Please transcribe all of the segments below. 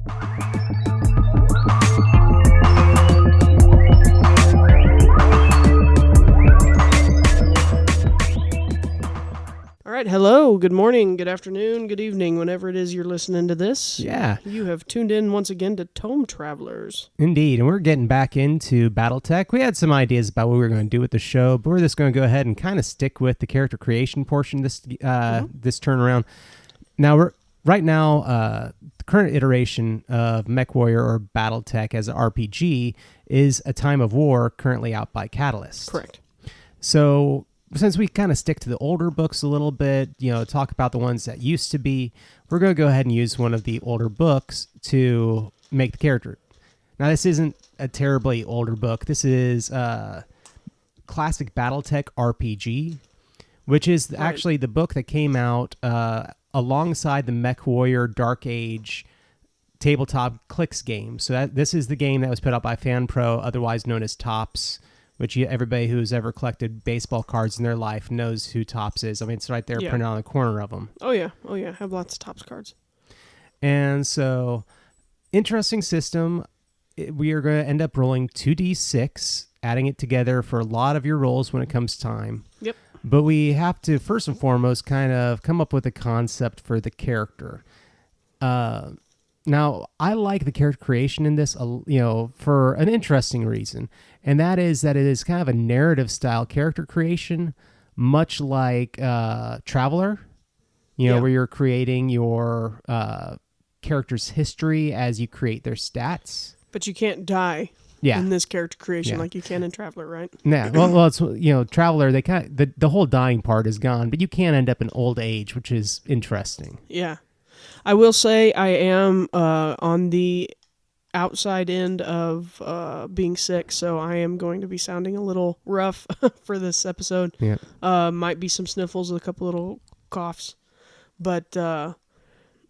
All right, hello, good morning, good afternoon, good evening, whenever it is you're listening to this. Yeah. You have tuned in once again to Tome Travelers. Indeed, and we're getting back into Battletech. We had some ideas about what we were going to do with the show, but we're just going to go ahead and kind of stick with the character creation portion this turnaround. Now, the current iteration of MechWarrior or Battletech as an RPG is A Time of War, currently out by Catalyst. Correct. So, since we kind of stick to the older books a little bit, talk about the ones that used to be, we're going to go ahead and use one of the older books to make the character. Now, this isn't a terribly older book. This is Classic Battletech RPG, which is actually the book that came out alongside the MechWarrior Dark Age tabletop clicks game. So this is the game that was put out by FanPro, otherwise known as Tops, which everybody who's ever collected baseball cards in their life knows who Tops is. I mean, it's right there printed on the corner of them. Oh, yeah. I have lots of Tops cards. And so, interesting system. We are going to end up rolling 2d6, adding it together for a lot of your rolls when it comes time. Yep. But we have to, first and foremost, kind of come up with a concept for the character. Now, I like the character creation in this, for an interesting reason, and that is that it is kind of a narrative-style character creation, much like Traveler, where you're creating your character's history as you create their stats. But you can't die in this character creation like you can in Traveler, right? Yeah, well, it's Traveler. They the whole dying part is gone, but you can end up in old age, which is interesting. Yeah. I will say I am on the outside end of being sick, so I am going to be sounding a little rough for this episode. Yeah. Might be some sniffles and a couple little coughs, but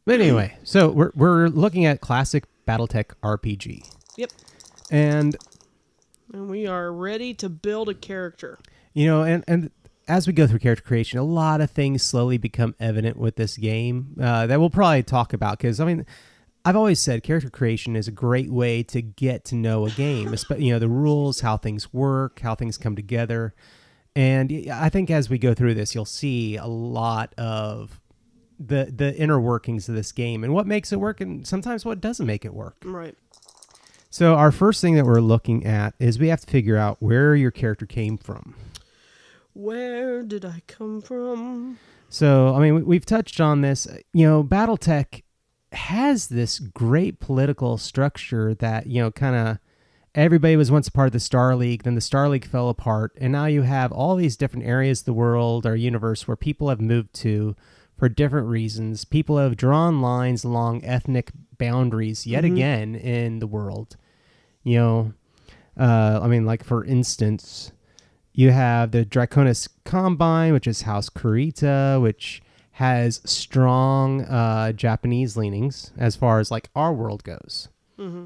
anyway, so we're looking at Classic Battletech RPG. Yep. And we are ready to build a character. And as we go through character creation, a lot of things slowly become evident with this game that we'll probably talk about. Because, I've always said character creation is a great way to get to know a game. The rules, how things work, how things come together. And I think as we go through this, you'll see a lot of the inner workings of this game and what makes it work and sometimes what doesn't make it work. Right. So our first thing that we're looking at is we have to figure out where your character came from. Where did I come from? So, we've touched on this. Battletech has this great political structure that, kind of everybody was once a part of the Star League, then the Star League fell apart, and now you have all these different areas of the world or universe where people have moved to for different reasons. People have drawn lines along ethnic boundaries yet again in the world. Like for instance, you have the Draconis Combine, which is House Kurita, which has strong Japanese leanings as far as like our world goes. Mm-hmm.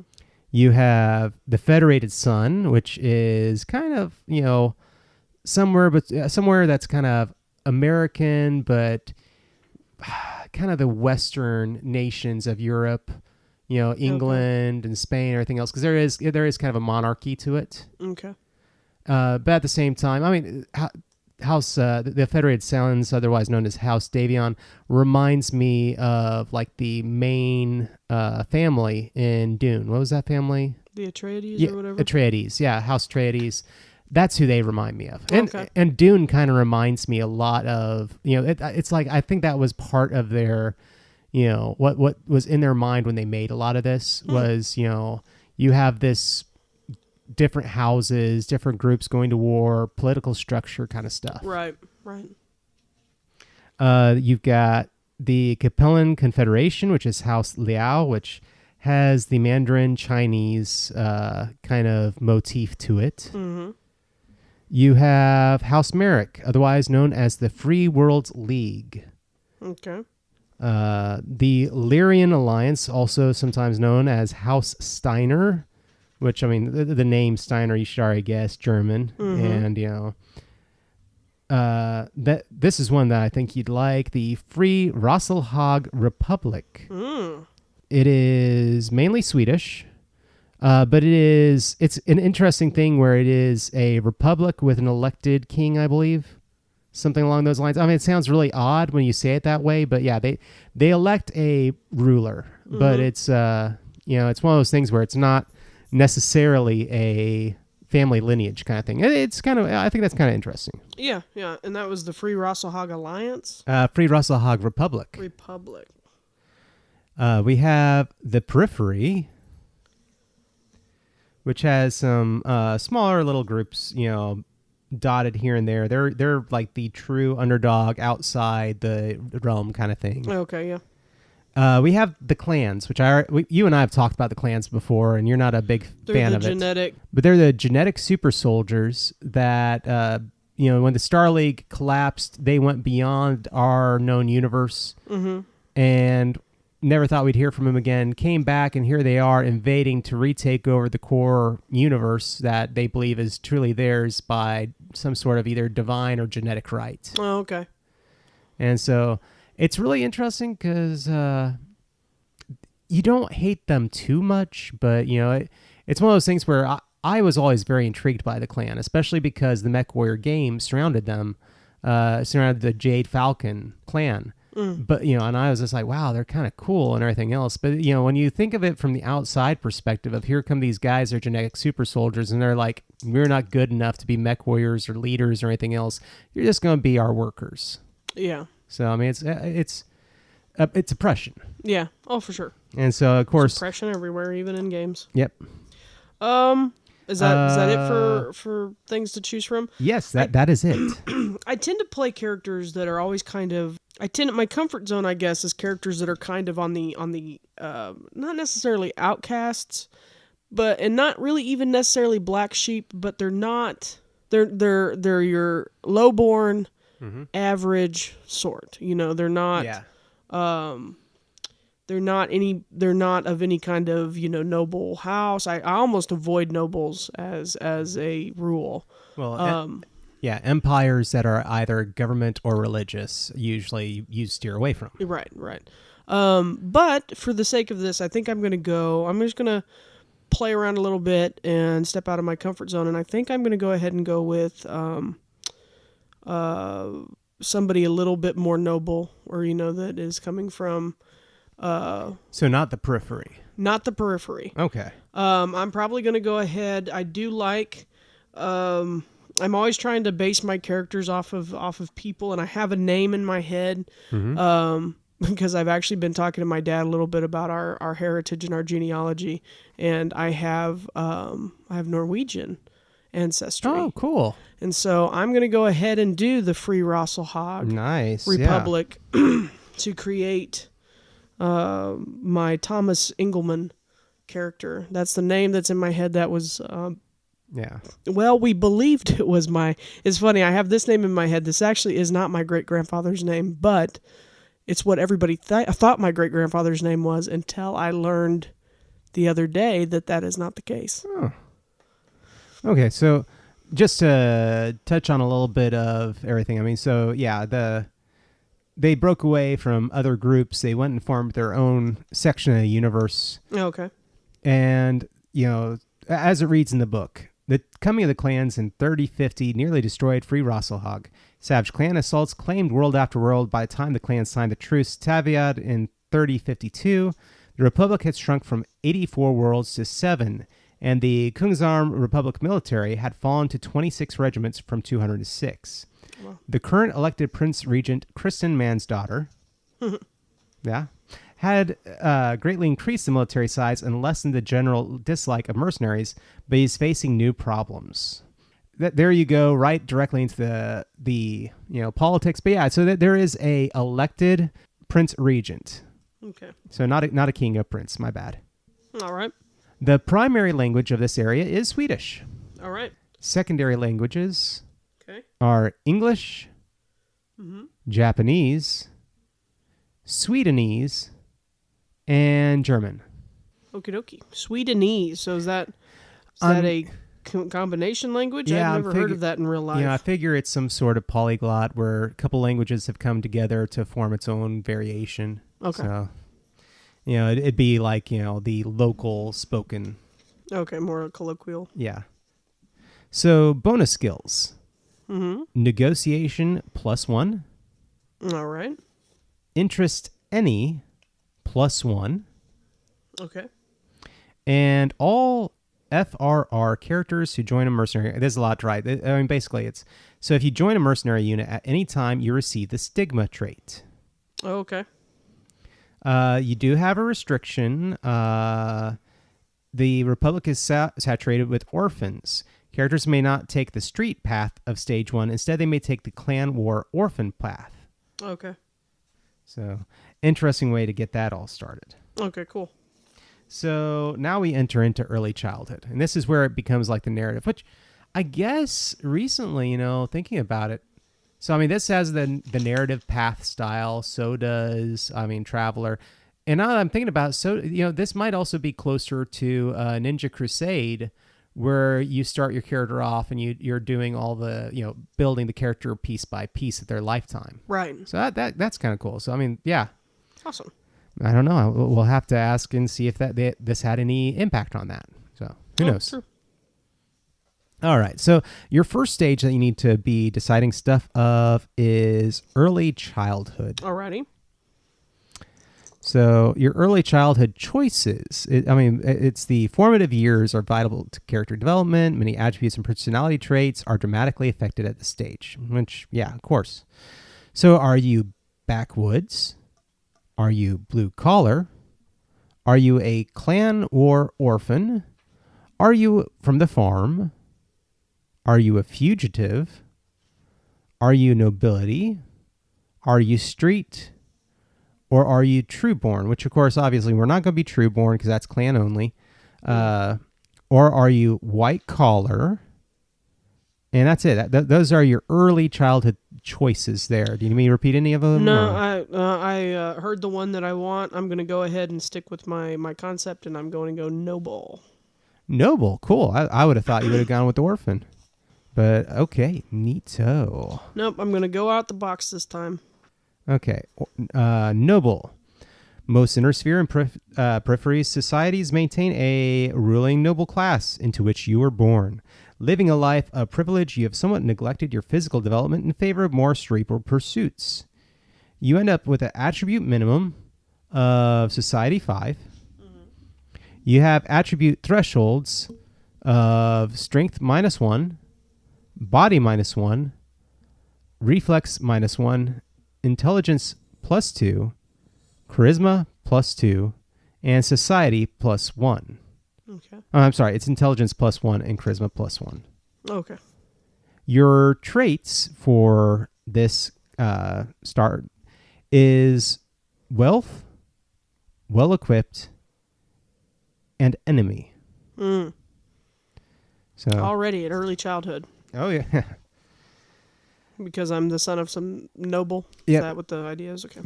You have the Federated Sun, which is kind of, somewhere that's kind of American, but kind of the Western nations of Europe, England and Spain, and everything else, because there is kind of a monarchy to it. Okay. But at the same time, House the Federated Suns, otherwise known as House Davion, reminds me of like the main family in Dune. What was that family? The Atreides or whatever. Atreides, yeah, House Atreides. That's who they remind me of. And Dune kind of reminds me a lot of, it's like I think that was part of their, what was in their mind when they made a lot of this was, you have this different houses, different groups going to war, political structure kind of stuff. Right. You've got the Capellan Confederation, which is House Liao, which has the Mandarin Chinese kind of motif to it. Mm-hmm. You have House Merrick, otherwise known as the Free Worlds League. Okay. The Lyrian Alliance, also sometimes known as House Steiner, which, the name Steiner, you should already guess, German. Mm-hmm. And, this is one that I think you'd like, the Free Rasselhag Republic. It is mainly Swedish, but it's an interesting thing where it is a republic with an elected king, I believe. Something along those lines. I mean, it sounds really odd when you say it that way, but yeah, they elect a ruler, but it's it's one of those things where it's not necessarily a family lineage kind of thing. It's kind of, I think that's kind of interesting. Yeah, and that was the Free Rosselhog Alliance. Free Rosselhog Republic. Republic. We have the Periphery, which has some smaller little groups, dotted here and there. They're like the true underdog outside the realm kind of thing. Okay, yeah. We have the clans, which you and I have talked about the clans before, and you're not a big fan of it. But they're the genetic super soldiers that, when the Star League collapsed, they went beyond our known universe and never thought we'd hear from them again. Came back, and here they are invading to retake over the core universe that they believe is truly theirs by some sort of either divine or genetic right. Oh, okay. And so it's really interesting because you don't hate them too much, but it's one of those things where I was always very intrigued by the clan, especially because the MechWarrior game surrounded the Jade Falcon clan. But and I was just like, wow, they're kind of cool and everything else. But when you think of it from the outside perspective of here come these guys, they're genetic super soldiers, and they're like, we're not good enough to be MechWarriors or leaders or anything else. You're just going to be our workers. Yeah. So I mean, it's oppression. Yeah. Oh, for sure. And so of course, oppression everywhere, even in games. Yep. Is that it for things to choose from? Yes, that is it. I tend to play characters that are always kind of. My comfort zone, I guess, is characters that are kind of on the not necessarily outcasts, and not really even necessarily black sheep, but they're not. They're your lowborn, average sort. They're not. Yeah. They're not of any kind of noble house. I almost avoid nobles as a rule. Well, yeah, empires that are either government or religious usually you steer away from. Right. But for the sake of this, I think I'm just gonna play around a little bit and step out of my comfort zone, and I think I'm gonna go ahead and go with somebody a little bit more noble, or that is coming from. So not the Periphery. Not the Periphery. Okay. I'm probably going to go ahead. I do like. I'm always trying to base my characters off of people, and I have a name in my head. Because I've actually been talking to my dad a little bit about our heritage and our genealogy, and I have Norwegian ancestry. Oh, cool. And so I'm going to go ahead and do the Free Rosselhog Republic to create my Thomas Engelman character. That's the name that's in my head. That was well, we believed it was it's funny, I have this name in my head. This actually is not my great-grandfather's name, but it's what everybody thought my great-grandfather's name was until I learned the other day that is not the case. Oh. Okay, so just to touch on a little bit of everything. I mean, so yeah, they broke away from other groups. They went and formed their own section of the universe. Okay. And, as it reads in the book, the coming of the clans in 3050 nearly destroyed Free Rosselhog. Savage clan assaults claimed world after world. By the time the clans signed the truce Taviad in 3052, the Republic had shrunk from 84 worlds to 7, and the Kungsarm Republic military had fallen to 26 regiments from 206. Wow. The current elected Prince Regent, Kristen Mansdaughter, had greatly increased the military size and lessened the general dislike of mercenaries, but he's facing new problems. There you go, right directly into the politics. But yeah, so there is a elected Prince Regent. Okay. So not a king, a prince. My bad. All right. The primary language of this area is Swedish. All right. Secondary languages are English, Japanese, Swedenese, and German. Okie dokie. Swedenese. So is that a combination language? Yeah, I've never heard of that in real life. Yeah, I figure it's some sort of polyglot where a couple languages have come together to form its own variation. Okay. So, It'd be like, the local spoken. Okay, more colloquial. Yeah. So bonus skills. Mm-hmm. Negotiation +1. All right. Interest any +1. Okay. And all FRR characters who join a mercenary. There's a lot to write. I mean, basically, it's so if you join a mercenary unit at any time, you receive the stigma trait. Oh, okay. You do have a restriction. The Republic is saturated with orphans. Characters may not take the street path of stage 1. Instead, they may take the clan war orphan path. Okay. So, interesting way to get that all started. Okay, cool. So now we enter into early childhood. And this is where it becomes like the narrative, which I guess recently, thinking about it. So, I mean, this has the narrative path style. So does, Traveler. And now that I'm thinking about it, so, this might also be closer to Ninja Crusade, where you start your character off and you're doing all the, building the character piece by piece at their lifetime. Right. So that's kind of cool. So, I mean, yeah. Awesome. I don't know. We'll have to ask and see if this had any impact on that. So who knows? True. All right. So your first stage that you need to be deciding stuff of is early childhood. Alrighty. So your early childhood choices, it's the formative years are vital to character development. Many attributes and personality traits are dramatically affected at this stage, which, yeah, of course. So are you backwoods? Are you blue collar? Are you a clan or orphan? Are you from the farm? Are you a fugitive? Are you nobility? Are you street? Or are you trueborn? Which, of course, obviously, we're not going to be trueborn because that's clan only. Or are you white collar? And that's it. Those are your early childhood choices there. Do you need me to repeat any of them? No, I heard the one that I want. I'm going to go ahead and stick with my concept, and I'm going to go noble. Noble, cool. I would have thought you would have gone with the orphan. But, okay, neato. Nope, I'm going to go out the box this time. Okay, noble. Most intersphere and periphery societies maintain a ruling noble class into which you were born. Living a life of privilege, you have somewhat neglected your physical development in favor of more cerebral pursuits. You end up with an attribute minimum of Society 5. Mm-hmm. You have attribute thresholds of Strength -1, Body -1, Reflex -1, Intelligence +2, Charisma +2, and Society +1. Okay. I'm sorry, it's Intelligence +1 and Charisma +1. Okay. Your traits for this start is wealth, well-equipped, and enemy. Mm. So already at early childhood. Oh, yeah. Because I'm the son of some noble. Yep. Is that what the idea is? Okay.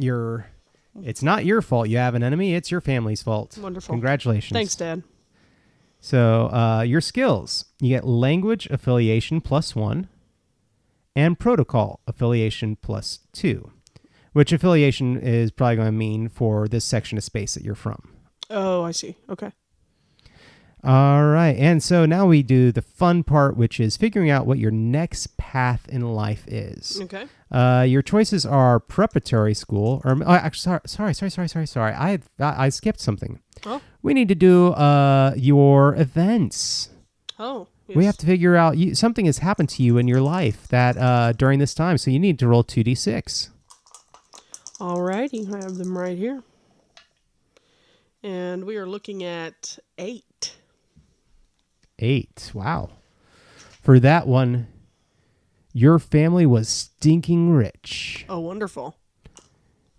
It's not your fault you have an enemy. It's your family's fault. Wonderful. Congratulations. Thanks, Dad. So your skills. You get language affiliation +1 and protocol affiliation +2, which affiliation is probably going to mean for this section of space that you're from. Oh, I see. Okay. All right. And so now we do the fun part, which is figuring out what your next path in life is. Okay. Your choices are preparatory school, or actually, sorry. I skipped something. Oh. We need to do your events. Oh. Yes. We have to figure out something has happened to you in your life that during this time, so you need to roll 2d6. Alrighty, I have them right here, and we are looking at 8. 8. Wow. For that one, your family was stinking rich. Oh, wonderful.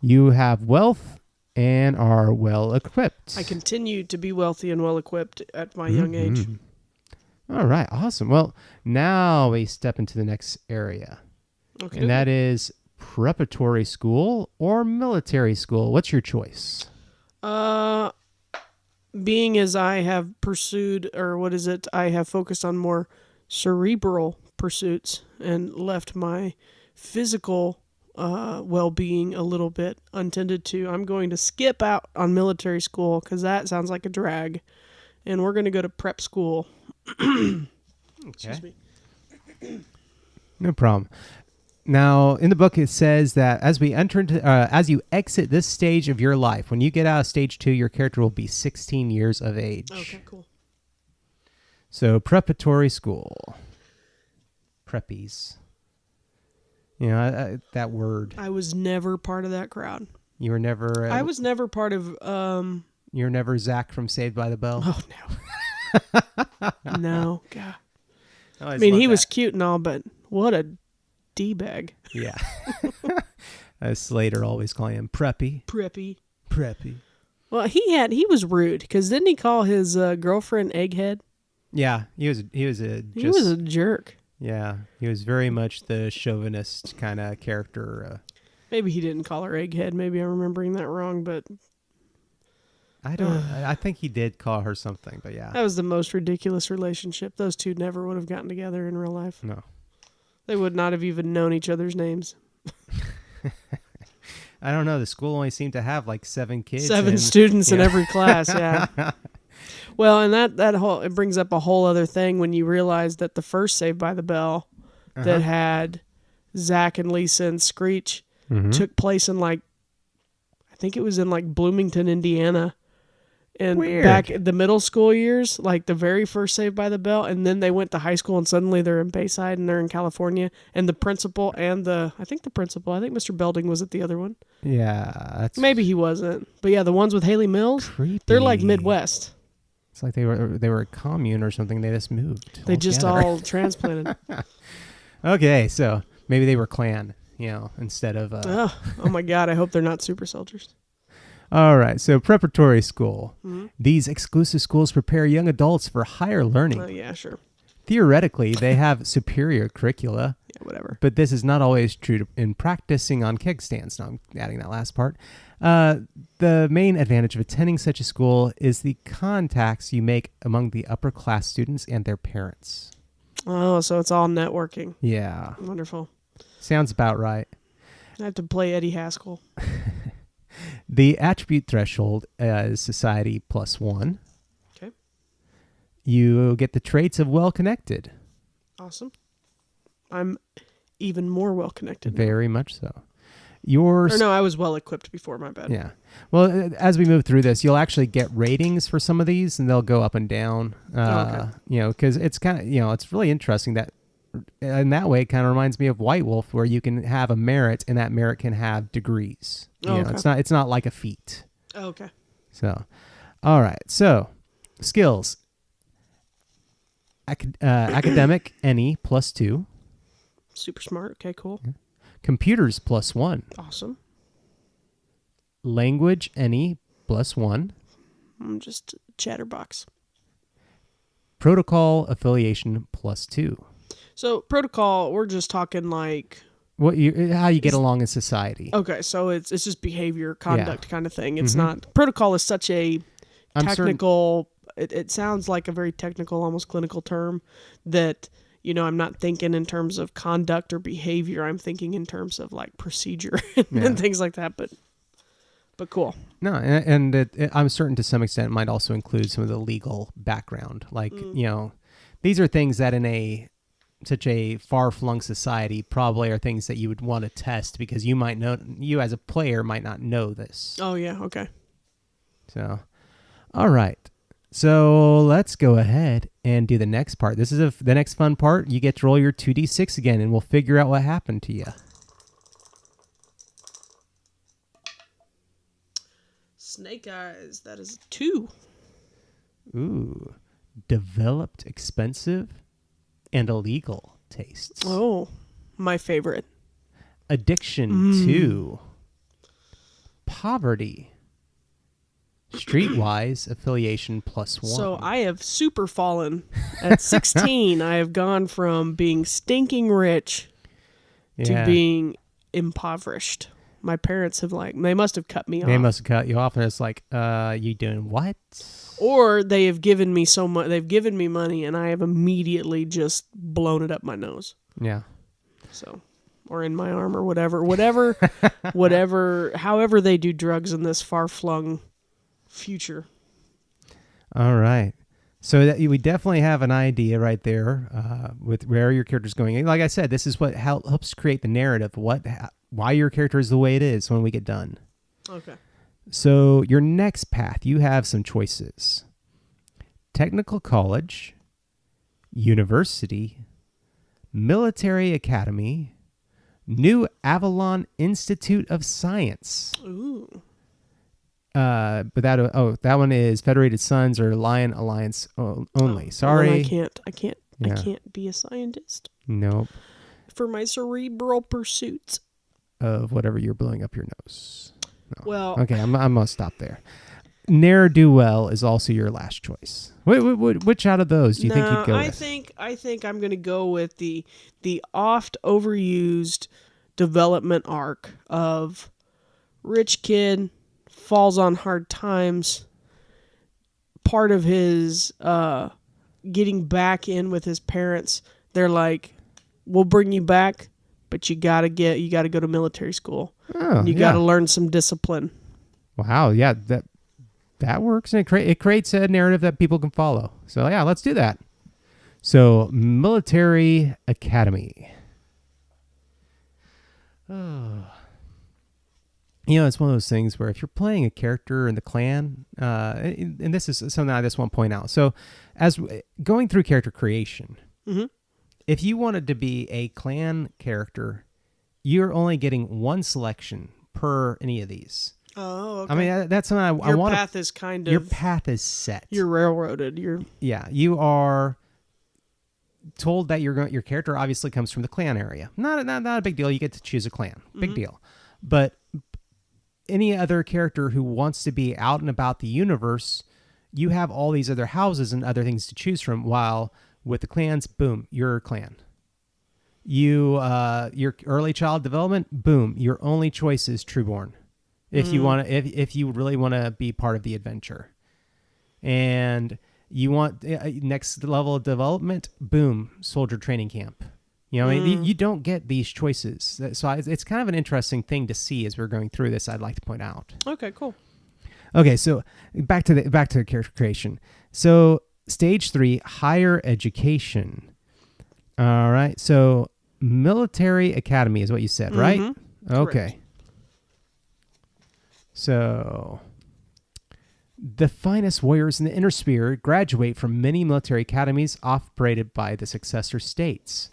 You have wealth and are well equipped. I continue to be wealthy and well equipped at my young age. All right. Awesome. Well, now we step into the next area. Okay. And that is preparatory school or military school. What's your choice? Being as I have pursued, I have focused on more cerebral pursuits and left my physical well-being a little bit untended to, I'm going to skip out on military school because that sounds like a drag, and we're going to go to prep school. Excuse me. No problem. Now, in the book, it says that as you exit this stage of your life, when you get out of stage 2, your character will be 16 years of age. Okay, cool. So, preparatory school. Preppies. You know, that word. I was never part of that crowd. You were never... I was never part of... You were never Zach from Saved by the Bell? Oh, no. No, God. I mean, he was cute and all, but what a D-bag. Yeah. Slater always calling him Preppy. Preppy. Well, he was rude, because didn't he call his girlfriend Egghead? Yeah, he was a jerk. Yeah, he was very much the chauvinist kind of character. Maybe he didn't call her Egghead. Maybe I'm remembering that wrong, but... I think he did call her something, but yeah. That was the most ridiculous relationship. Those two never would have gotten together in real life. No. They would not have even known each other's names. I don't know. The school only seemed to have like 7 kids. 7 students in every class, yeah. Well, and it brings up a whole other thing when you realize that the first Saved by the Bell that had Zach and Lisa and Screech took place in I think it was in Bloomington, Indiana. And Weird. Back in the middle school years, the very first Saved by the Bell, and then they went to high school and suddenly they're in Bayside and they're in California. And the principal and I think Mr. Belding was at the other one. Yeah. Maybe he wasn't. But yeah, the ones with Haley Mills, creepy. They're like Midwest. It's like they were a commune or something. They just moved. They just all transplanted. Okay, so maybe they were clan, instead of... Oh my God, I hope they're not super soldiers. All right, so preparatory school. Mm-hmm. These exclusive schools prepare young adults for higher learning. Oh, yeah, sure. Theoretically, they have superior curricula. Yeah, whatever. But this is not always true in practicing on keg stands. Now I'm adding that last part. The main advantage of attending such a school is the contacts you make among the upper class students and their parents. Oh, so it's all networking. Yeah. Wonderful. Sounds about right. I have to play Eddie Haskell. The attribute threshold is society +1. Okay. You get the traits of well-connected. Awesome. I'm even more well-connected. Very much so. I was well-equipped before, my bad. Yeah. Well, as we move through this, you'll actually get ratings for some of these, and they'll go up and down. Okay. Because it's kind of, it's really interesting that in that way, it kind of reminds me of White Wolf, where you can have a merit, and that merit can have degrees. It's not like a feat. Oh, okay. So, all right. So, skills. Academic, any +2. Super smart. Okay, cool. Yeah. Computers +1. Awesome. Language, any +1. I'm just chatterbox. Protocol affiliation +2. So protocol, we're just talking how you get along in society. Okay, so it's just behavior, conduct kind of thing. It's not protocol is such a technical. It sounds like a very technical, almost clinical term that I'm not thinking in terms of conduct or behavior. I'm thinking in terms of procedure and things like that. But cool. No, and I'm certain to some extent it might also include some of the legal background. These are things that in such a far-flung society probably are things that you would want to test because you as a player might not know this. Oh, yeah, okay. So, all right. So let's go ahead and do the next part. This is the next fun part. You get to roll your 2d6 again, and we'll figure out what happened to you. Snake eyes. That is 2. Ooh. Developed expensive and illegal tastes. Oh, my favorite. Addiction 2. Poverty. Streetwise affiliation +1. So I have super fallen. At 16, I have gone from being stinking rich to being impoverished. My parents have they must have cut me off. They must have cut you off, and it's you doing what? Or they have given me so much. They've given me money, and I have immediately just blown it up my nose. Yeah. So. or in my arm or whatever, however they do drugs in this far-flung future. All right. So that we definitely have an idea right there with where your character's going. Like I said, this is what helps create the narrative, why your character is the way it is when we get done. Okay. So your next path, you have some choices. Technical college, university, military academy, New Avalon Institute of Science. Ooh. But that one is Federated Sons or Lion Alliance only. Sorry. Well, I can't be a scientist. Nope. For my cerebral pursuits. Of whatever you're blowing up your nose. No. Well. Okay, I'm gonna stop there. Ne'er-do-well is also your last choice. Which out of those do you think you'd go with? I think I'm going to go with the oft overused development arc of rich kid falls on hard times. Part of his getting back in with his parents, they're like, "We'll bring you back, but you gotta go to military school. And you gotta learn some discipline." Wow, yeah, that works, and it creates a narrative that people can follow. So yeah, let's do that. So military academy. Oh. It's one of those things where if you're playing a character in the clan, and this is something I just want to point out. So as going through character creation, if you wanted to be a clan character, you're only getting one selection per any of these. Oh, okay. I mean, that's something I want. Your path is kind of... Your path is set. You're railroaded. Yeah, you are told that your character obviously comes from the clan area. Not a big deal. You get to choose a clan. Big deal. But any other character who wants to be out and about the universe, you have all these other houses and other things to choose from, while with the clans, boom, your clan. Your early child development, boom, your only choice is Trueborn. If you really want to be part of the adventure, and you want next level of development, boom, soldier training camp. I mean, you don't get these choices. So it's kind of an interesting thing to see as we're going through this. I'd like to point out. Okay, cool. Okay, so back to character creation. So stage 3, higher education. All right, so military academy is what you said, right? Okay. Correct. So, the finest warriors in the Inner Sphere graduate from many military academies operated by the successor states.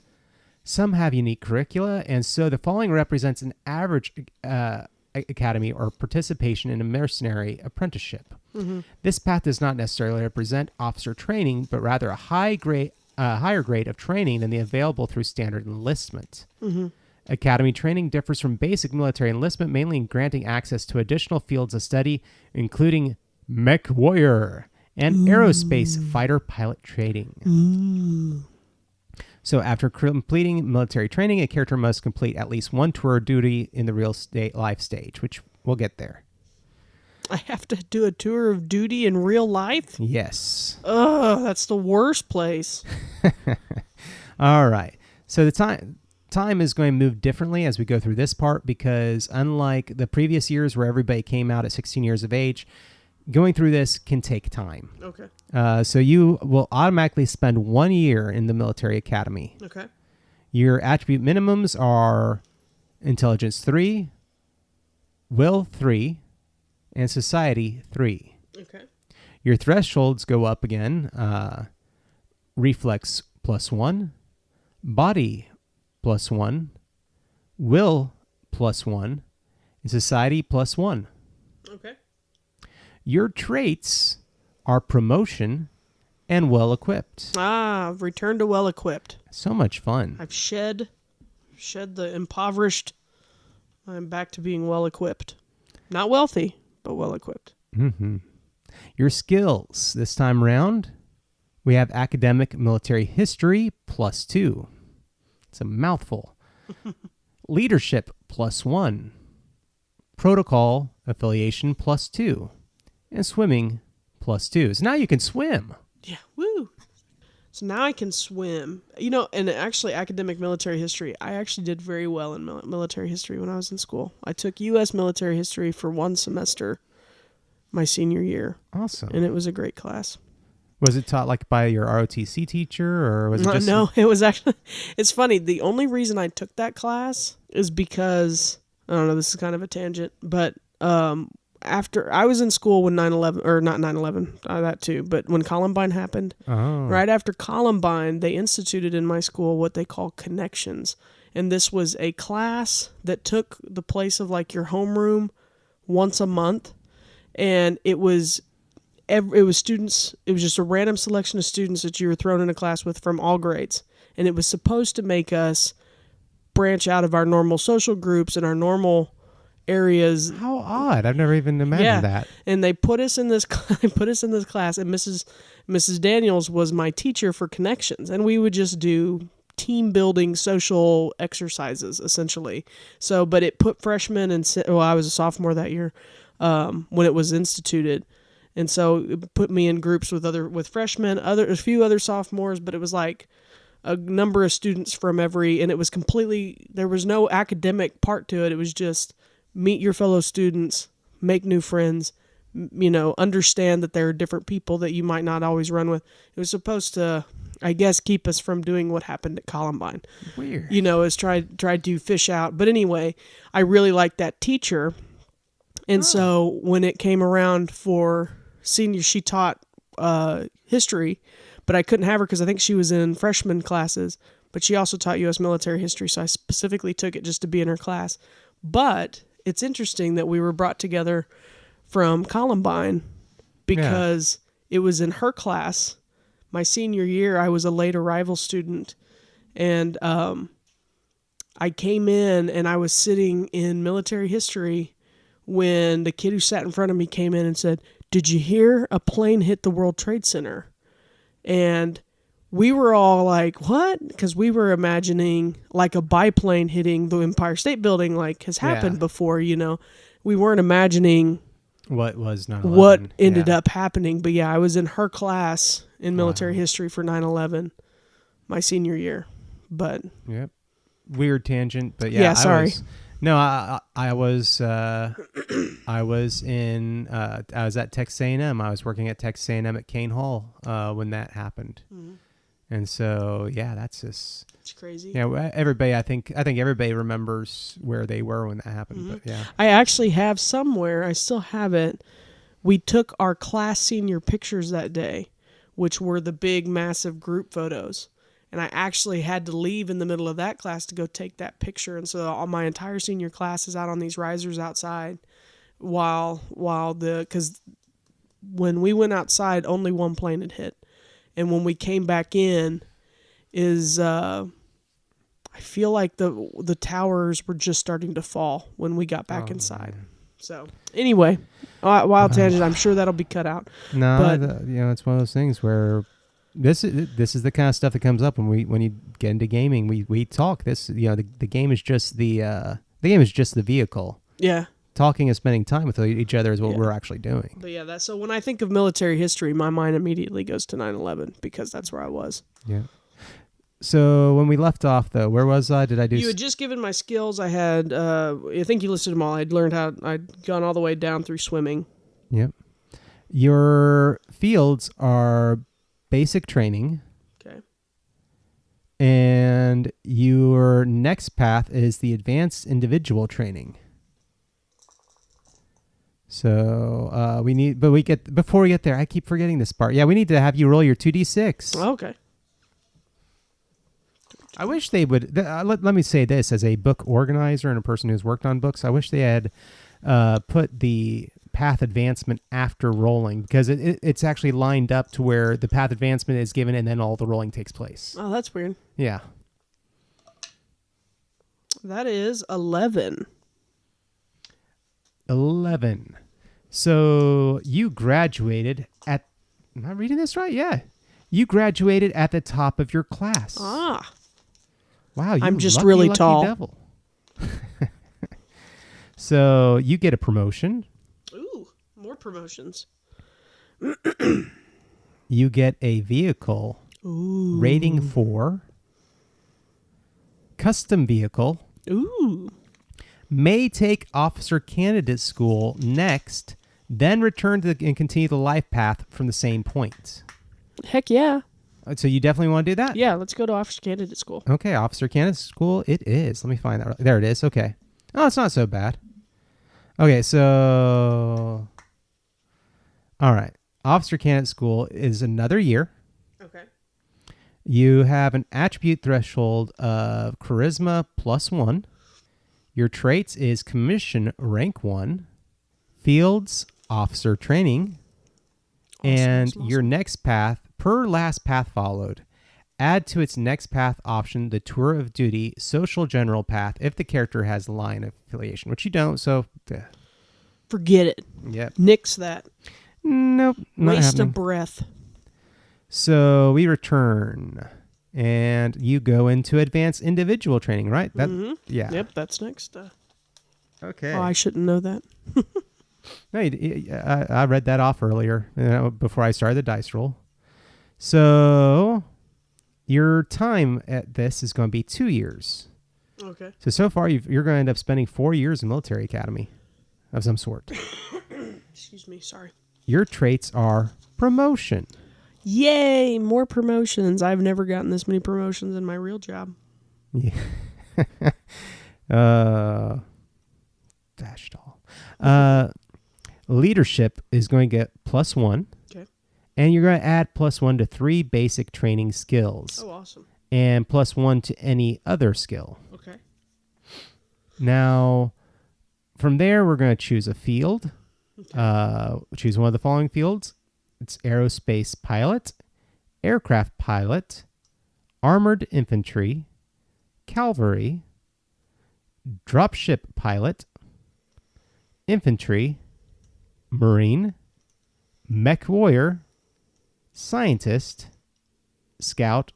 Some have unique curricula, and so the following represents an average academy or participation in a mercenary apprenticeship. This path does not necessarily represent officer training, but rather a higher grade of training than the available through standard enlistment. Academy training differs from basic military enlistment, mainly in granting access to additional fields of study, including MechWarrior and aerospace fighter pilot training. So after completing military training, a character must complete at least one tour of duty in the real life stage, which we'll get there. I have to do a tour of duty in real life? Yes. Ugh, that's the worst place. All right. So the time is going to move differently as we go through this part, because unlike the previous years where everybody came out at 16 years of age, going through this can take time. Okay. So you will automatically spend 1 year in the military academy. Okay. Your attribute minimums are intelligence 3, will 3, and society 3. Okay. Your thresholds go up again. Reflex +1, body +1, will +1, and society +1. Okay. Your traits are promotion and well-equipped. Return to well-equipped. So much fun. I've shed the impoverished. I'm back to being well-equipped. Not wealthy, but well-equipped. Your skills this time around, we have academic military history +2. It's a mouthful. Leadership +1. Protocol affiliation +2. And swimming +2. So now you can swim. Yeah, woo. So now I can swim. And actually academic military history, I actually did very well in military history when I was in school. I took U.S. military history for one semester my senior year. Awesome. And it was a great class. Was it taught like by your ROTC teacher, or was it just... No, it was actually... It's funny. The only reason I took that class is because... I don't know, this is kind of a tangent, but after... I was in school when 9/11... Or not 9/11, that too, but when Columbine happened. Oh. Right after Columbine, they instituted in my school what they call connections. And this was a class that took the place of like your homeroom once a month. And it was students, it was just a random selection of students that you were thrown in a class with from all grades. And it was supposed to make us branch out of our normal social groups and our normal areas. How odd. I've never even imagined that. And they put us in this class, and Mrs. Daniels was my teacher for connections. And we would just do team building social exercises, essentially. So, but it put freshmen and, I was a sophomore that year when it was instituted. And so it put me in groups with freshmen, a few other sophomores, but it was like a number of students from and it was there was no academic part to it. It was just meet your fellow students, make new friends, understand that there are different people that you might not always run with. It was supposed to, I guess, keep us from doing what happened at Columbine. Weird. Is try to fish out. But anyway, I really liked that teacher. And so when it came around for senior, she taught history, but I couldn't have her because I think she was in freshman classes, but she also taught U.S. military history, so I specifically took it just to be in her class. But it's interesting that we were brought together from Columbine because it was in her class. My senior year, I was a late arrival student, and I came in and I was sitting in military history when the kid who sat in front of me came in and said, "Did you hear a plane hit the World Trade Center?" And we were all like, "What?" Because we were imagining like a biplane hitting the Empire State Building like has happened before, We weren't imagining what was 9/11. What ended up happening. But I was in her class in military history for 9/11 my senior year. But yep. Weird tangent, but sorry. I was at Texas A&M. I was working at Texas A&M at Kane Hall when that happened. Mm-hmm. And so, that's just... It's crazy. Yeah, everybody, I think everybody remembers where they were when that happened. Mm-hmm. But yeah. I actually have somewhere, I still have it, we took our class senior pictures that day, which were the big, massive group photos. And I actually had to leave in the middle of that class to go take that picture. And so all my entire senior class is out on these risers outside because when we went outside, only one plane had hit. And when we came back in I feel like the towers were just starting to fall when we got back inside. Man. So anyway, wild tangent. I'm sure that'll be cut out. No, but it's one of those things where this is the kind of stuff that comes up when you get into gaming. We talk. The game is just the vehicle. Yeah. Talking and spending time with each other is what we're actually doing. But so when I think of military history, my mind immediately goes to 9/11 because that's where I was. Yeah. So when we left off, though, where was I? Did I do... You had just given my skills. I had, I think you listed them all. I'd learned I'd gone all the way down through swimming. Yep. Your fields are basic training. Okay. And your next path is the advanced individual training. So before we get there, I keep forgetting this part. Yeah, we need to have you roll your 2d6. Okay. I wish they would. Let me say this as a book organizer and a person who's worked on books. I wish they had put the path advancement after rolling, because it's actually lined up to where the path advancement is given and then all the rolling takes place. Oh, that's weird. Yeah. That is 11. 11. So you graduated at... Am I reading this right? Yeah. You graduated at the top of your class. Ah. Wow. I'm just really tall. Devil. So you get a promotion. Ooh, more promotions. You get a vehicle. Ooh. Rating 4. Custom vehicle. Ooh. May take officer candidate school next, then return and continue the life path from the same point. Heck yeah. So you definitely want to do that? Yeah, let's go to officer candidate school. Okay, officer candidate school it is. Let me find that. There it is. Okay. Oh, it's not so bad. Okay, so... All right. Officer candidate school is another year. Okay. You have an attribute threshold of charisma +1. Your traits is commission rank 1. Fields, officer training. And your next path, per last path followed, add to its next path option the tour of duty social general path if the character has line affiliation, which you don't, so... Forget it. Yep. Nix that. Nope. Not Waste happening. of breath. So we return, and you go into advanced individual training, right? Yeah. Yep, that's next. Okay. Oh, I shouldn't know that. No, I read that off earlier before I started the dice roll. So your time at this is going to be 2 years. Okay. So far, you're going to end up spending 4 years in military academy of some sort. Excuse me, sorry. Your traits are promotion. Yay, more promotions. I've never gotten this many promotions in my real job. Yeah. Dash doll. Leadership is going to get +1. Okay. And you're going to add +1 to 3 basic training skills. Oh, awesome. And +1 to any other skill. Okay. Now, from there, we're going to choose a field. Okay. Choose one of the following fields. It's aerospace pilot, aircraft pilot, armored infantry, cavalry, dropship pilot, infantry, marine, MechWarrior, scientist, scout,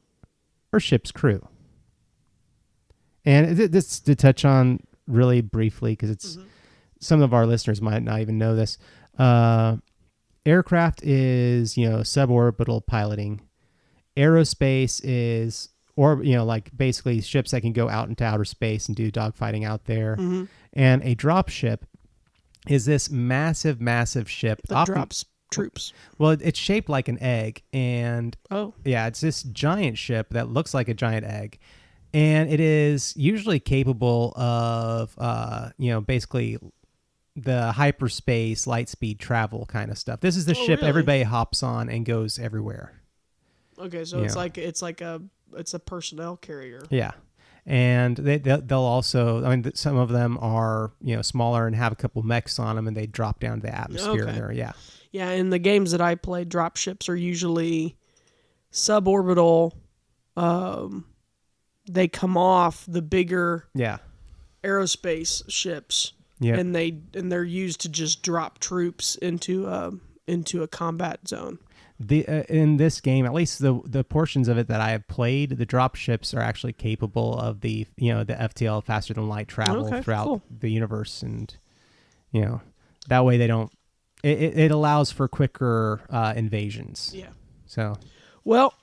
or ship's crew. And this to touch on really briefly, because it's some of our listeners might not even know this. Aircraft is, suborbital piloting. Aerospace is, like basically ships that can go out into outer space and do dogfighting out there. Mm-hmm. And a dropship is this massive, massive ship that drops troops. Well, it's shaped like an egg, and yeah, it's this giant ship that looks like a giant egg, and it is usually capable of, basically the hyperspace, light speed travel kind of stuff. This is the ship really? everybody hops on and goes everywhere. Okay, so it's a personnel carrier. Yeah. And they'll also, some of them are, smaller and have a couple mechs on them, and they drop down to the atmosphere in there. Yeah. Yeah, in the games that I play, drop ships are usually suborbital. They come off the bigger aerospace ships. Yeah. And they're used to just drop troops into a combat zone. In this game, at least the portions of it that I have played, the drop ships are actually capable of the FTL, faster than light travel throughout the universe, and that way they don't. It allows for quicker invasions. Yeah. So. Well,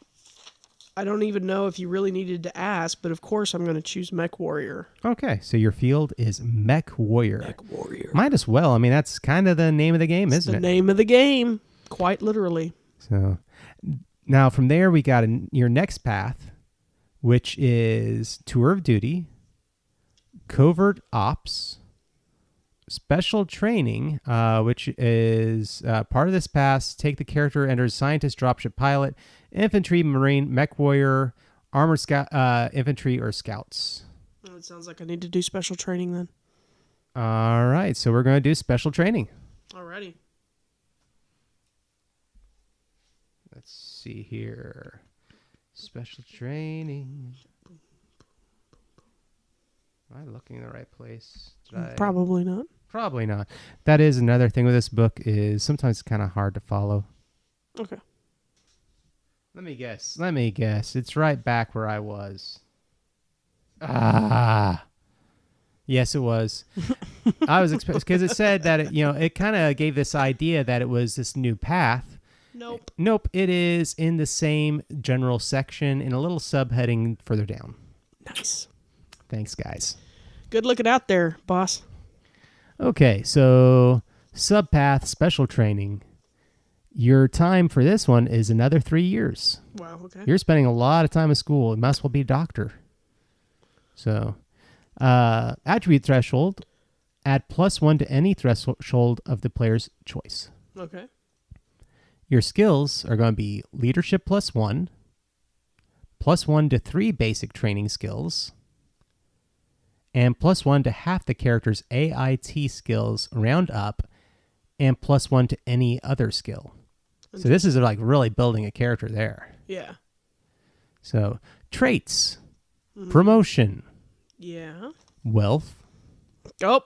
I don't even know if you really needed to ask, but of course I'm going to choose MechWarrior. Okay, so your field is MechWarrior. MechWarrior. Might as well. That's kind of the name of the game, isn't it? The name of the game, quite literally. So now from there we got your next path, which is tour of duty, covert ops, special training, which is part of this pass. Take the character, enters scientist, dropship pilot, infantry, marine, MechWarrior, armored scout, infantry, or scouts. Well, it sounds like I need to do special training then. All right, so we're going to do special training. Alrighty. Let's see here. Special training. Am I looking in the right place? Probably not. Probably not. That is another thing with this book, is sometimes it's kind of hard to follow. Okay. Let me guess. It's right back where I was. Yes, it was. I was because it said that it kind of gave this idea that it was this new path. Nope. It is in the same general section in a little subheading further down. Nice. Thanks, guys. Good looking out there, boss. Okay, so subpath special training. Your time for this one is another 3 years. Wow, okay. You're spending a lot of time in school. You might as well be a doctor. So, attribute threshold. Add +1 to any threshold of the player's choice. Okay. Your skills are going to be leadership +1, +1 to 3 basic training skills, and +1 to half the character's AIT skills round up, and +1 to any other skill. So this is like really building a character there. Yeah. So traits, promotion, wealth. Oh,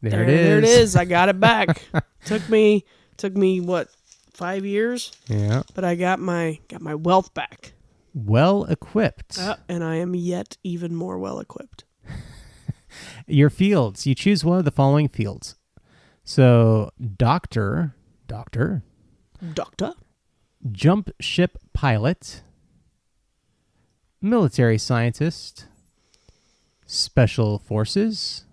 there it is. There it is. I got it back. took me what, 5 years? Yeah. But I got my wealth back. Well equipped. And I am yet even more well equipped. Your fields. You choose one of the following fields. So doctor, jump ship pilot, military scientist, special forces,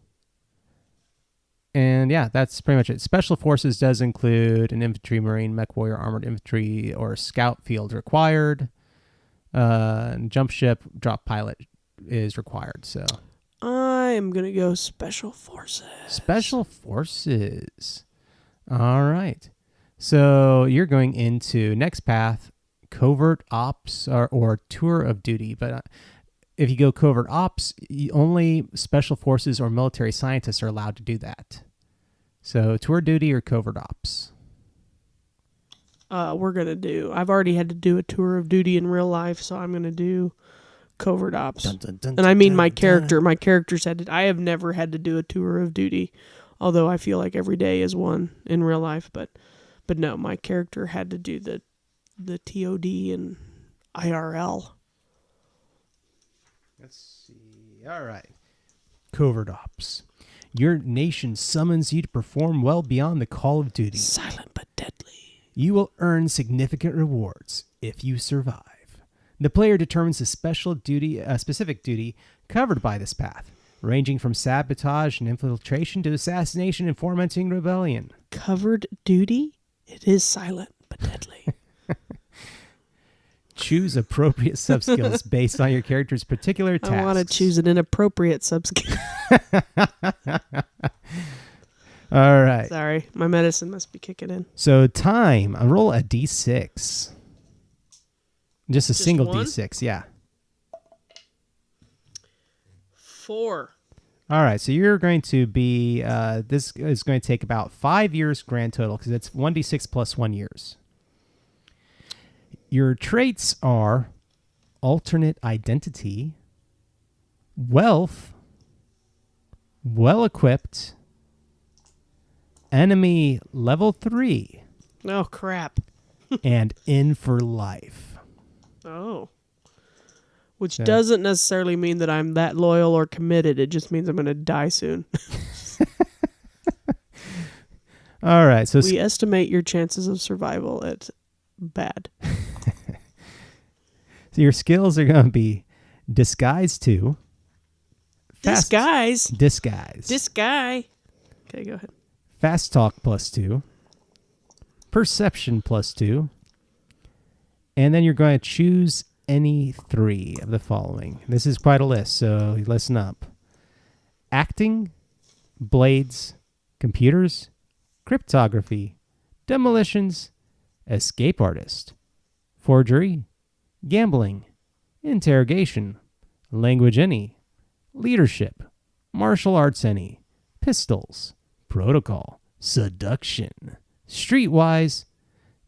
and yeah, that's pretty much it. Special forces does include an infantry, marine, MechWarrior, armored infantry, or scout field required. And jump ship, drop pilot is required. So I'm gonna go special forces. Special forces. All right. So you're going into next path, covert ops or tour of duty. But if you go covert ops, only special forces or military scientists are allowed to do that. So tour duty or covert ops. I've already had to do a tour of duty in real life, so I'm gonna do covert ops. And I mean my character's I have never had to do a tour of duty, although I feel like every day is one in real life, but no, my character had to do the TOD and IRL. Let's see. All right. Covert ops. Your nation summons you to perform well beyond the call of duty. Silent but deadly. You will earn significant rewards if you survive. The player determines a specific duty covered by this path, ranging from sabotage and infiltration to assassination and fomenting rebellion. Covered duty? It is silent but deadly. Choose appropriate subskills based on your character's particular tasks. I want to choose an inappropriate subskill. All right. Sorry, my medicine must be kicking in. So time. I roll a d6. Just a single one? d6, yeah. 4. All right, so you're going to be, this is going to take about 5 years grand total because it's 1d6 plus 1 years. Your traits are alternate identity, wealth, well-equipped, enemy level 3. Oh, crap. And in for life. Oh. Which doesn't necessarily mean that I'm that loyal or committed. It just means I'm going to die soon. All right. So we estimate your chances of survival at bad. So your skills are going to be disguise 2. Disguise. This guy. Okay, go ahead. Fast talk +2. Perception +2. And then you're going to choose any 3 of the following. This is quite a list, so listen up. Acting, blades, computers, cryptography, demolitions, escape artist, forgery, gambling, interrogation, language any, leadership, martial arts any, pistols, protocol, seduction, streetwise,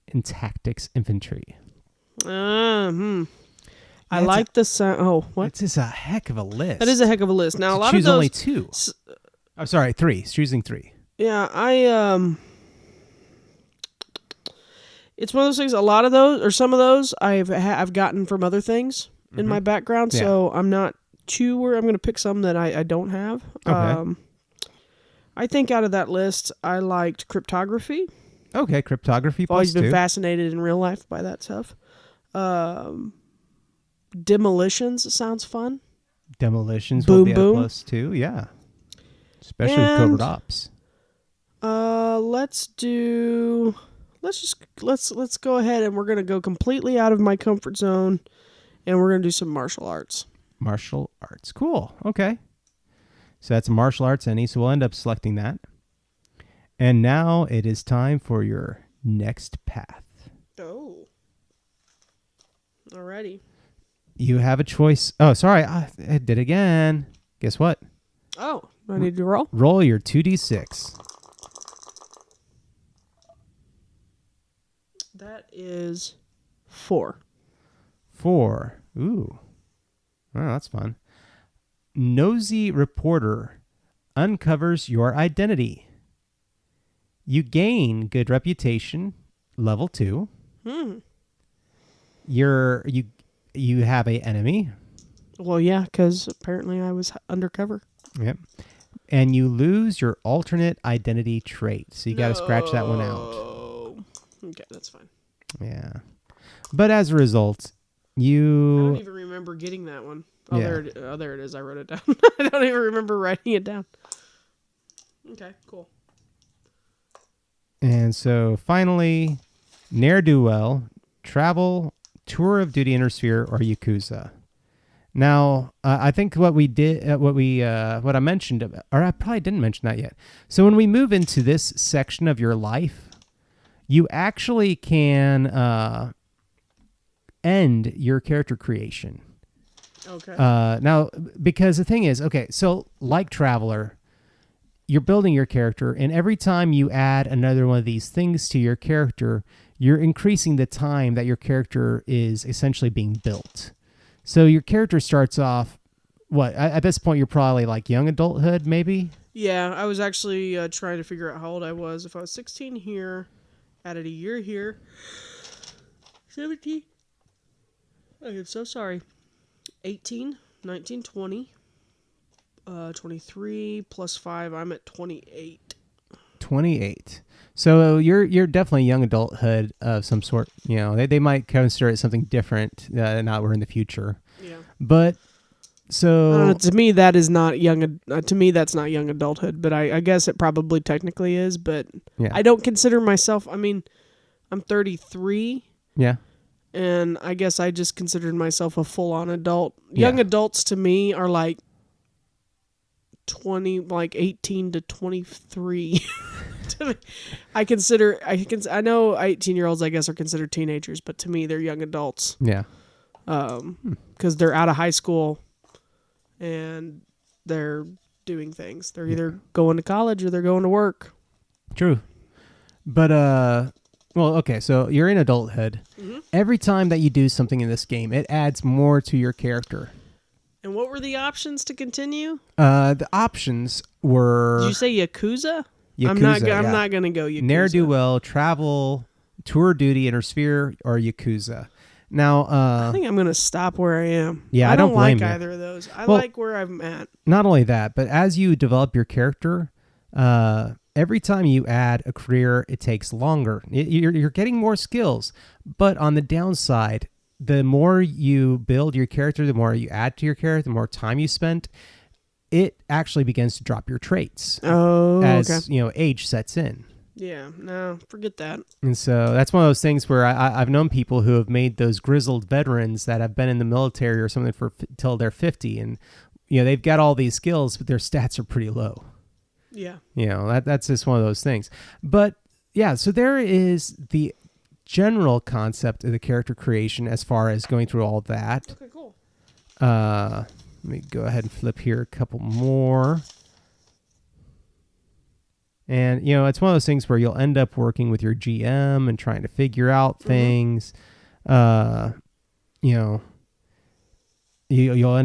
and tactics infantry. I like the sound. Oh, what? It's just a heck of a list. That is a heck of a list. Now, a lot choose of those. Only 2. I'm sorry, 3. Choosing 3. Yeah, it's one of those things. A lot of those, or some of those, I've gotten from other things in my background. Yeah. So I'm not too worried. I'm going to pick some that I don't have. Okay. I think out of that list, I liked cryptography. Okay, cryptography I've always plus been 2. fascinated in real life by that stuff. Demolitions sounds fun. Demolitions Boom will be boom. a plus 2, yeah. Especially with covert ops. Let's go ahead and we're gonna go completely out of my comfort zone, and we're gonna do some martial arts. Martial arts, cool. Okay, so that's martial arts, Annie. So we'll end up selecting that. And now it is time for your next path. Oh, alrighty. You have a choice. Oh, sorry, I did it again. Guess what? Oh, I need to roll. Roll your 2d6. That is 4. 4. Ooh. Oh, that's fun. Nosy reporter uncovers your identity. You gain good reputation, level 2. You have a enemy. Well, yeah, because apparently I was undercover. Yep. And you lose your alternate identity trait. So you got to scratch that one out. Okay, that's fine. Yeah. But as a result, I don't even remember getting that one. Oh, Yeah. there it is. I wrote it down. I don't even remember writing it down. Okay, cool. And so finally, ne'er-do-well, travel, tour of duty intersphere, or Yakuza. Now, I think what I mentioned, or I probably didn't mention that yet. So when we move into this section of your life, you actually can end your character creation. Okay. Now, because the thing is, okay, so like Traveler, you're building your character, and every time you add another one of these things to your character, you're increasing the time that your character is essentially being built. So your character starts off, at this point, you're probably like young adulthood, maybe? Yeah, I was actually trying to figure out how old I was. If I was 16 here, added a year here, 17. I am so sorry. 18, 19, 20, 23 plus 5. I'm at 28. 28. So you're definitely young adulthood of some sort. You know, they might consider it something different. Not we're in the future. Yeah. But so to me that is not young. To me that's not young adulthood. But I guess it probably technically is. But yeah. I don't consider myself. I mean, I'm 33. Yeah. And I guess I just considered myself a full-on adult. Young adults to me are like 18 to 23. I know 18-year-olds I guess are considered teenagers, but to me they're young adults. Yeah. Because they're out of high school and they're doing things. They're either going to college or they're going to work. True. But well, okay, so you're in adulthood. Mm-hmm. Every time that you do something in this game, it adds more to your character. And what were the options to continue? The options were... Did you say Yakuza? Yakuza, I'm not going to go Yakuza. Ne'er-do-well, travel, tour duty, intersphere, or Yakuza. Now, I think I'm going to stop where I am. Yeah, I don't like blame you. either of those. I like where I'm at. Not only that, but as you develop your character, every time you add a career, it takes longer. You're getting more skills, but on the downside, the more you build your character, the more you add to your character, the more time you spend, it actually begins to drop your traits. Oh, as age sets in. Yeah, no, forget that. And so that's one of those things where I've known people who have made those grizzled veterans that have been in the military or something till they're 50, and they've got all these skills, but their stats are pretty low. Yeah. That's just one of those things. But yeah, so there is the general concept of the character creation as far as going through all that. Okay, cool. Let me go ahead and flip here a couple more. And, it's one of those things where you'll end up working with your GM and trying to figure out things. You'll end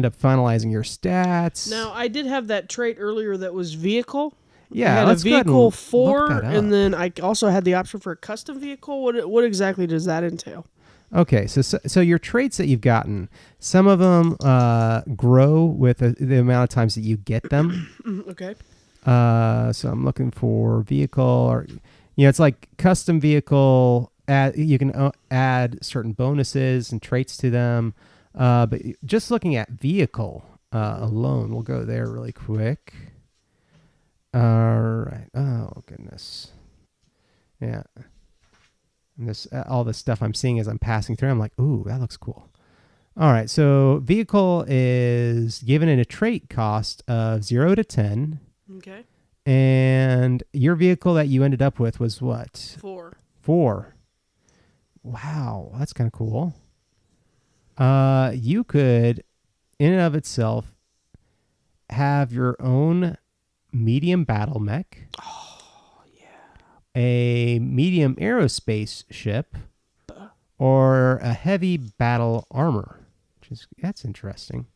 up finalizing your stats. Now, I did have that trait earlier that was vehicle. Yeah, I had let's a vehicle 4, and then I also had the option for a custom vehicle. What exactly does that entail? Okay, so your traits that you've gotten, some of them grow with the amount of times that you get them. Okay. So I'm looking for vehicle, or it's like custom vehicle. You can add certain bonuses and traits to them. But just looking at vehicle alone, we'll go there really quick. All right. Oh, goodness. Yeah. And all this stuff I'm seeing as I'm passing through, I'm like, ooh, that looks cool. All right. So vehicle is given in a trait cost of 0 to 10. Okay. And your vehicle that you ended up with was what? 4. Wow. That's kind of cool. You could, in and of itself, have your own medium battle mech. Oh, yeah. A medium aerospace ship. Or a heavy battle armor. That's interesting.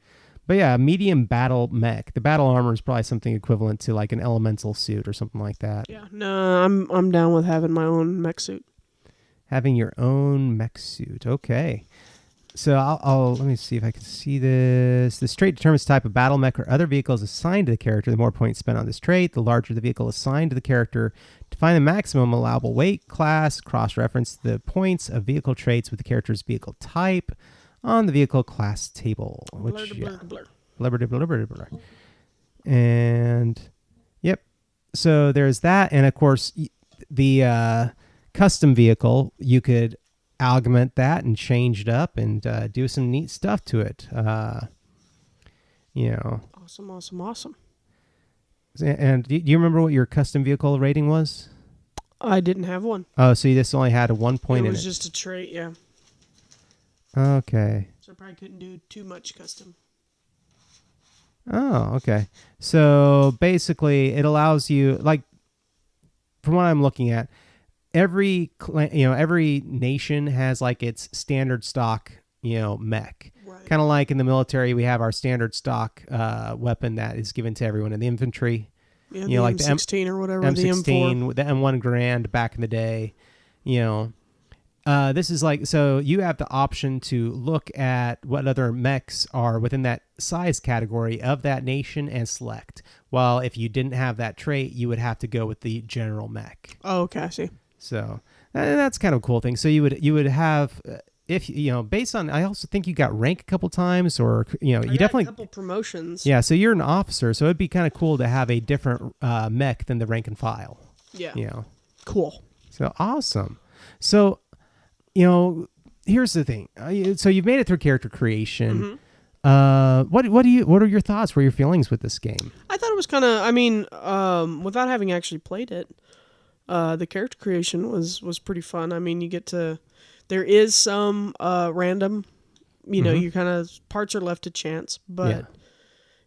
But yeah, a medium battle mech. The battle armor is probably something equivalent to like an elemental suit or something like that. Yeah. No, I'm down with having my own mech suit. Having your own mech suit. Okay. So I'll let me see if I can see this. This trait determines the type of battle mech or other vehicles assigned to the character. The more points spent on this trait, the larger the vehicle assigned to the character. To find the maximum allowable weight, class, cross-reference the points of vehicle traits with the character's vehicle type on the vehicle class table. Blur. And yep. So there's that, and of course the custom vehicle, you could augment that and change it up and do some neat stuff to it. Awesome. And do you remember what your custom vehicle rating was? I didn't have one. Oh, so you just only had a 1 point in it. It was just a trait, yeah. Okay. So I probably couldn't do too much custom. Oh, okay. So basically it allows you, like, from what I'm looking at, every nation has like its standard stock, mech. Right. Kind of like in the military, we have our standard stock weapon that is given to everyone in the infantry. Yeah, the like M16 or whatever. M16, the M1 Grand back in the day. This is like, so you have the option to look at what other mechs are within that size category of that nation and select. While if you didn't have that trait, you would have to go with the general mech. Oh, okay, I see. So that's kind of a cool thing. So you would have, if based on, I also think you got rank a couple times, or you definitely a couple promotions. Yeah, so you're an officer, so it'd be kind of cool to have a different mech than the rank and file. Yeah. Cool. So awesome. So here's the thing. So you've made it through character creation. Mm-hmm. What are your thoughts? What are your feelings with this game? I thought it was kind of, without having actually played it, the character creation was pretty fun. I mean, there is some random, you kind of, parts are left to chance, but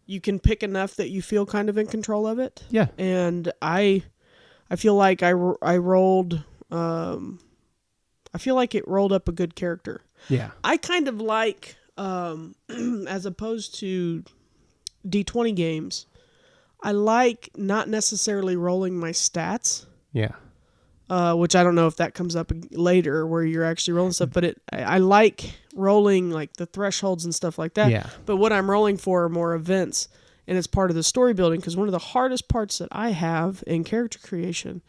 you can pick enough that you feel kind of in control of it. Yeah. And I feel like I rolled, I feel like it rolled up a good character. Yeah. I kind of like, as opposed to D20 games, I like not necessarily rolling my stats. Yeah. Which I don't know if that comes up later where you're actually rolling stuff, but I like rolling like the thresholds and stuff like that. Yeah. But what I'm rolling for are more events, and it's part of the story building, because one of the hardest parts that I have in character creation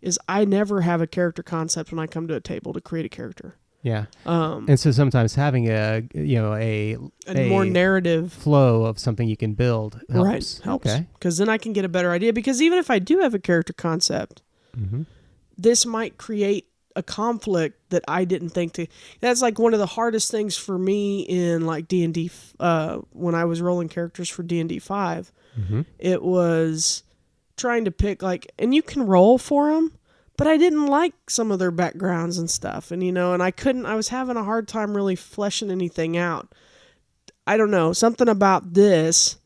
is I never have a character concept when I come to a table to create a character. Yeah. And so sometimes having a more narrative flow of something you can build helps. Right, helps. Okay. Because then I can get a better idea. Because even if I do have a character concept, this might create a conflict that I didn't think to. That's like one of the hardest things for me in like D&D. When I was rolling characters for D&D 5, it was trying to pick and you can roll for them, but I didn't like some of their backgrounds and stuff, and I was having a hard time really fleshing anything out. I don't know, something about this,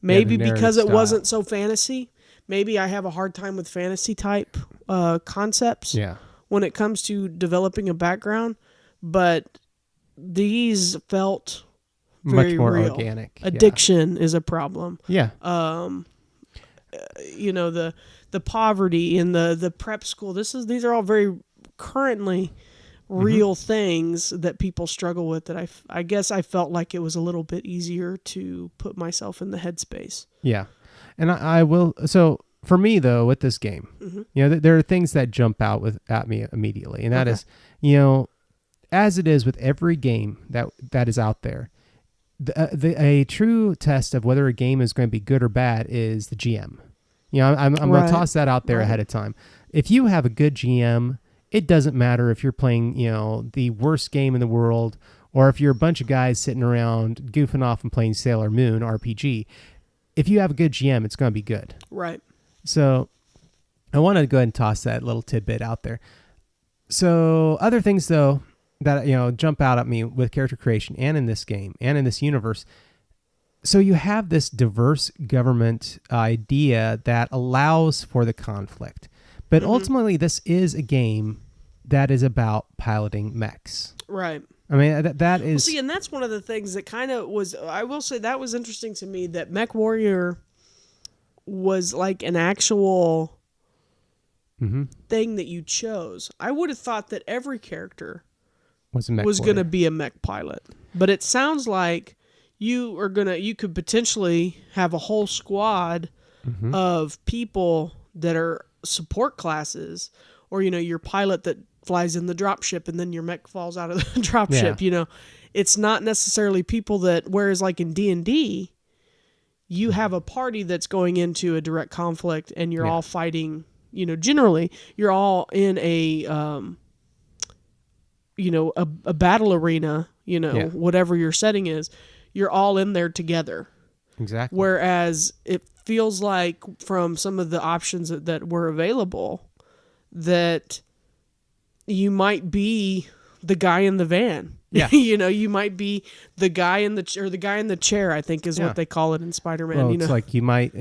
maybe because it wasn't so fantasy. Maybe I have a hard time with fantasy type concepts when it comes to developing a background, but these felt very much more real. Organic. Addiction is a problem. Yeah. The poverty in the prep school. These are all very currently real things that people struggle with, that I guess I felt like it was a little bit easier to put myself in the headspace. Yeah. And I will, so for me though, with this game, there are things that jump out at me immediately, and that is, as it is with every game that is out there, a true test of whether a game is going to be good or bad is the GM. I'm going to toss that out there ahead of time. If you have a good GM, it doesn't matter if you're playing, the worst game in the world, or if you're a bunch of guys sitting around goofing off and playing Sailor Moon RPG. If you have a good GM, it's going to be good. Right. So I want to go ahead and toss that little tidbit out there. So other things, though, that jump out at me with character creation and in this game and in this universe. So you have this diverse government idea that allows for the conflict. But ultimately, this is a game that is about piloting mechs. Right. I mean, that is... Well, see, and that's one of the things that kind of was... I will say that was interesting to me, that MechWarrior was like an actual thing that you chose. I would have thought that every character was going to be a mech pilot. But it sounds like you could potentially have a whole squad of people that are support classes, or your pilot that flies in the dropship and then your mech falls out of the dropship. It's not necessarily people that, whereas like in D&D, you have a party that's going into a direct conflict and you're all fighting, generally you're all in a a battle arena, whatever your setting is, you're all in there together. Exactly. Whereas it feels like from some of the options that were available that you might be the guy in the van. Yeah. You might be the guy in the chair, I think is what they call it in Spider-Man. Well, it's like you might,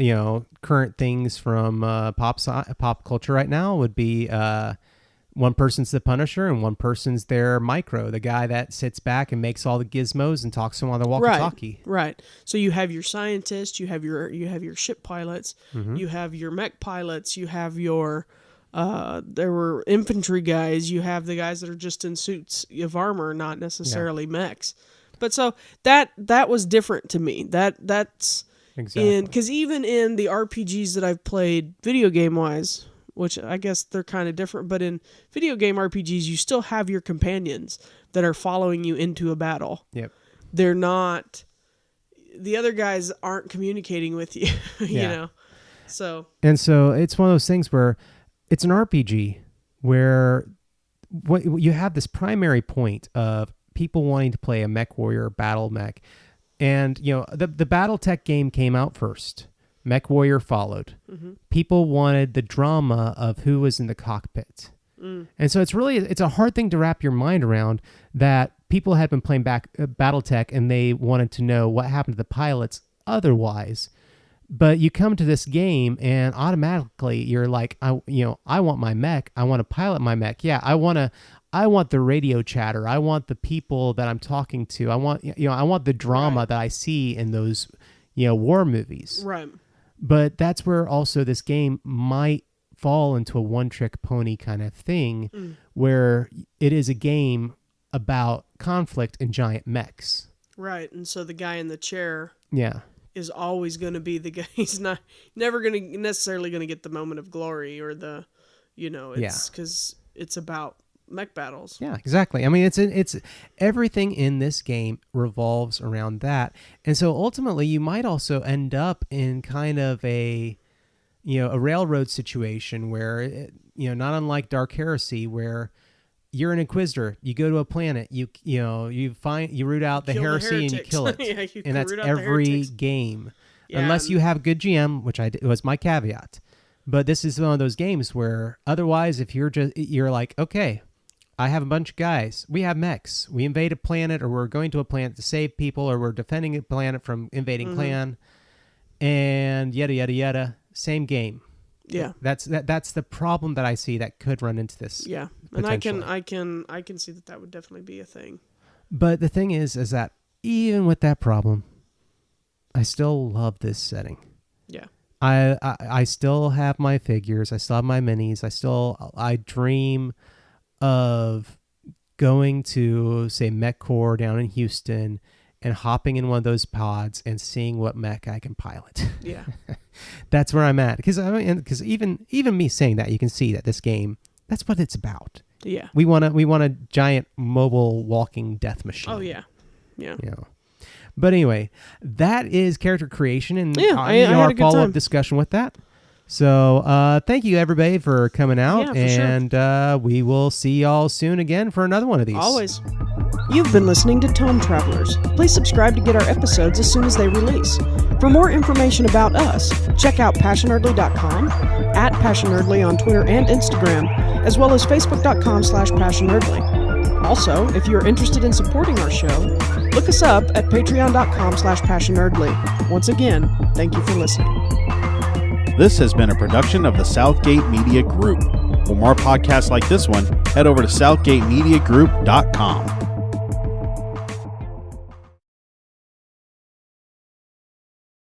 current things from pop culture right now would be one person's the Punisher and one person's their Micro, the guy that sits back and makes all the gizmos and talks to them on the walkie-talkie. Right. So you have your scientists, you have your ship pilots, you have your mech pilots, you have your there were infantry guys, you have the guys that are just in suits of armor, not necessarily mechs. But so that was different to me. That's exactly, because even in the RPGs that I've played video game wise, which I guess they're kind of different, but in video game RPGs, you still have your companions that are following you into a battle. Yep. They're not, the other guys aren't communicating with you, So. And so it's one of those things where it's an RPG where what you have this primary point of people wanting to play a MechWarrior battle mech. And, the Battletech game came out first. MechWarrior followed. People wanted the drama of who was in the cockpit. And so it's a hard thing to wrap your mind around, that people had been playing Battletech and they wanted to know what happened to the pilots otherwise. But you come to this game and automatically you're like, I want my mech. I want to pilot my mech. Yeah, I want the radio chatter. I want the people that I'm talking to. I want the drama that I see in those, war movies. Right. But that's where also this game might fall into a one-trick pony kind of thing, where it is a game about conflict and giant mechs. Right, and so the guy in the chair is always going to be the guy. He's never necessarily going to get the moment of glory or the, because it's about mech battles. Yeah, exactly. I mean, it's everything in this game revolves around that. And so ultimately you might also end up in kind of a railroad situation where, not unlike Dark Heresy, where you're an Inquisitor, you go to a planet, you root out the heresy and you kill it. And that's every game. Yeah, unless you have a good GM, which was my caveat. But this is one of those games where otherwise, if you're like, okay, I have a bunch of guys. We have mechs. We invade a planet, or we're going to a planet to save people, or we're defending a planet from invading clan, and yada yada yada. Same game. Yeah, that's the problem that I see that could run into this. Yeah, and I can see that would definitely be a thing. But the thing is that even with that problem, I still love this setting. Yeah. I still have my figures. I still have my minis. I dream of going to, say, MechCore down in Houston and hopping in one of those pods and seeing what mech I can pilot. Yeah. That's where I'm at. Because even me saying that, you can see that this game, that's what it's about. Yeah. We want a giant mobile walking death machine. Oh yeah. Yeah. You know. But anyway, that is character creation, and I had a good follow-up time. discussion with that. So thank you everybody for coming out, and we will see y'all soon again for another one of these. Always. You've been listening to Tome Travelers. Please subscribe to get our episodes as soon as they release. For more information about us, check out PassionNerdly.com, @PassionNerdly on Twitter and Instagram, as well as Facebook.com/PassionNerdly. Also, if you're interested in supporting our show, look us up at Patreon.com/PassionNerdly. Once again, thank you for listening. This has been a production of the Southgate Media Group. For more podcasts like this one, head over to SouthgateMediaGroup.com.